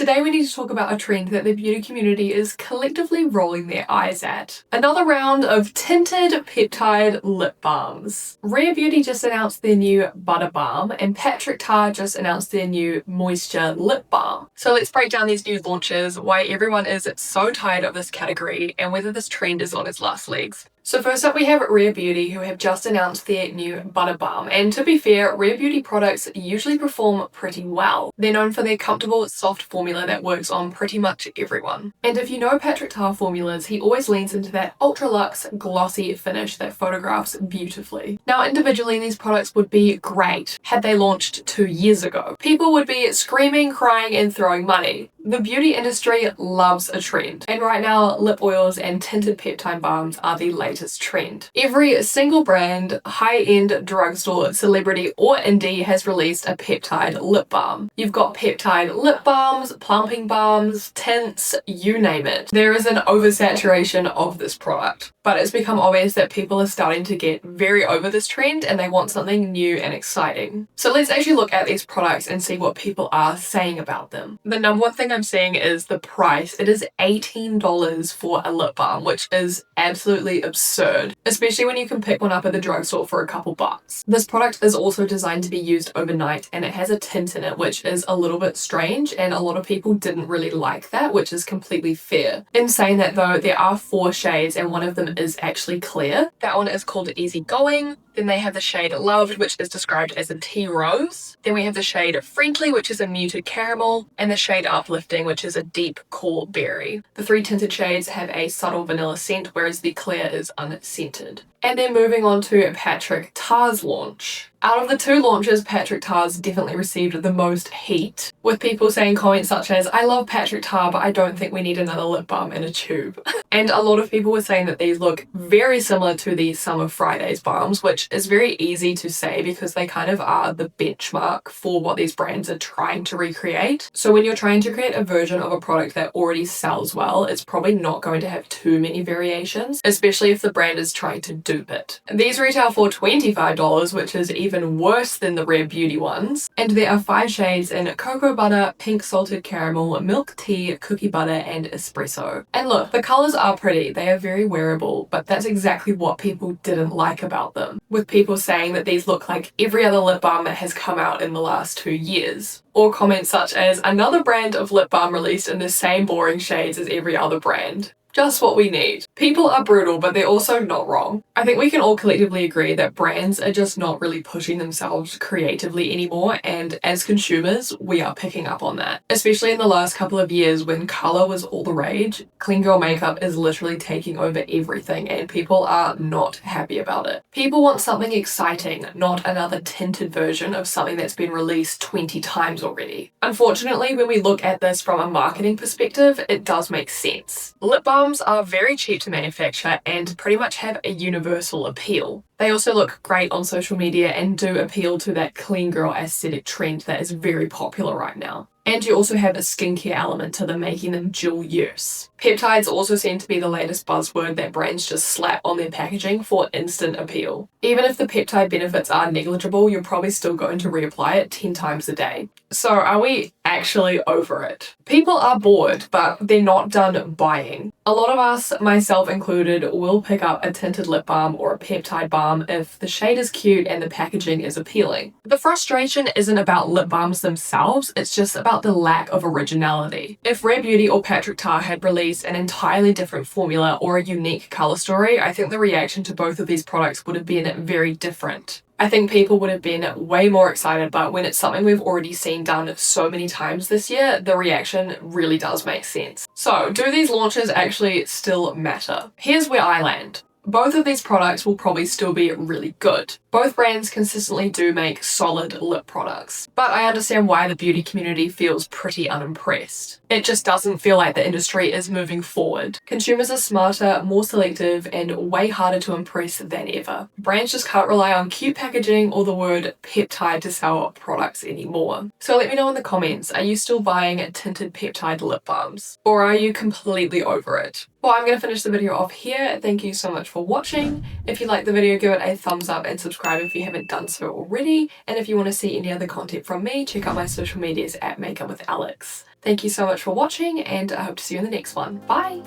Today we need to talk about a trend that the beauty community is collectively rolling their eyes at. Another round of tinted peptide lip balms. Rare Beauty just announced their new Butter Balm and Patrick Ta just announced their new Moisture Lip Balm. So let's break down these new launches, why everyone is so tired of this category, and whether this trend is on its last legs. So first up we have Rare Beauty, who have just announced their new Butter Balm, and to be fair, Rare Beauty products usually perform pretty well. They're known for their comfortable, soft formula that works on pretty much everyone. And if you know Patrick Ta formulas, he always leans into that ultra luxe, glossy finish that photographs beautifully. Now individually these products would be great had they launched 2 years ago. People would be screaming, crying, and throwing money. The beauty industry loves a trend, and right now lip oils and tinted peptide balms are the latest trend. Every single brand, high-end drugstore, celebrity or indie has released a peptide lip balm. You've got peptide lip balms, plumping balms, tints, you name it. There is an oversaturation of this product, but it's become obvious that people are starting to get very over this trend and they want something new and exciting. So let's actually look at these products and see what people are saying about them. The number one thing I'm seeing is the price. It is $18 for a lip balm, which is absolutely absurd, especially when you can pick one up at the drugstore for a couple bucks. This product is also designed to be used overnight and it has a tint in it, which is a little bit strange, and a lot of people didn't really like that, which is completely fair. In saying that though, there are 4 shades and one of them is actually clear. That one is called Easy Going. Then they have the shade Loved, which is described as a tea rose. Then we have the shade Friendly, which is a muted caramel, and the shade Uplifting, which is a deep cool berry. The 3 tinted shades have a subtle vanilla scent, whereas the clear is unscented. And then moving on to Patrick Ta's launch. Out of the 2 launches, Patrick Ta's definitely received the most heat, with people saying comments such as, "I love Patrick Ta, but I don't think we need another lip balm in a tube." And a lot of people were saying that these look very similar to the Summer Fridays balms, which is very easy to say because they kind of are the benchmark for what these brands are trying to recreate. So when you're trying to create a version of a product that already sells well, it's probably not going to have too many variations, especially if the brand is trying to dupe it. These retail for $25, which is even worse than the Rare Beauty ones. And there are 5 shades in cocoa butter, pink salted caramel, milk tea, cookie butter, and espresso. And look, the colors are pretty, they are very wearable, but that's exactly what people didn't like about them, with people saying that these look like every other lip balm that has come out in the last 2 years. Or comments such as, "Another brand of lip balm released in the same boring shades as every other brand. Just what we need." People are brutal, but they're also not wrong. I think we can all collectively agree that brands are just not really pushing themselves creatively anymore, and as consumers, we are picking up on that. Especially in the last couple of years when color was all the rage, clean girl makeup is literally taking over everything and people are not happy about it. People want something exciting, not another tinted version of something that's been released 20 times already. Unfortunately, when we look at this from a marketing perspective, it does make sense. Lip balms are very cheap to manufacture and pretty much have a universal appeal. They also look great on social media and do appeal to that clean girl aesthetic trend that is very popular right now. And you also have a skincare element to them, making them dual use. Peptides also seem to be the latest buzzword that brands just slap on their packaging for instant appeal. Even if the peptide benefits are negligible, you're probably still going to reapply it 10 times a day. So are we actually over it? People are bored, but they're not done buying. A lot of us, myself included, will pick up a tinted lip balm or a peptide balm if the shade is cute and the packaging is appealing. The frustration isn't about lip balms themselves, it's just about the lack of originality. If Rare Beauty or Patrick Ta had released an entirely different formula or a unique color story, I think the reaction to both of these products would have been very different. I think people would have been way more excited, but when it's something we've already seen done so many times this year, the reaction really does make sense. So, do these launches actually still matter? Here's where I land. Both of these products will probably still be really good. Both brands consistently do make solid lip products, but I understand why the beauty community feels pretty unimpressed. It just doesn't feel like the industry is moving forward. Consumers are smarter, more selective, and way harder to impress than ever. Brands just can't rely on cute packaging or the word peptide to sell products anymore. So let me know in the comments, are you still buying tinted peptide lip balms? Or are you completely over it? Well, I'm going to finish the video off here. Thank you so much for watching. If you liked the video, give it a thumbs up and subscribe if you haven't done so already. And if you want to see any other content from me, check out my social medias at Makeup with Alex. Thank you so much for watching, and I hope to see you in the next one. Bye!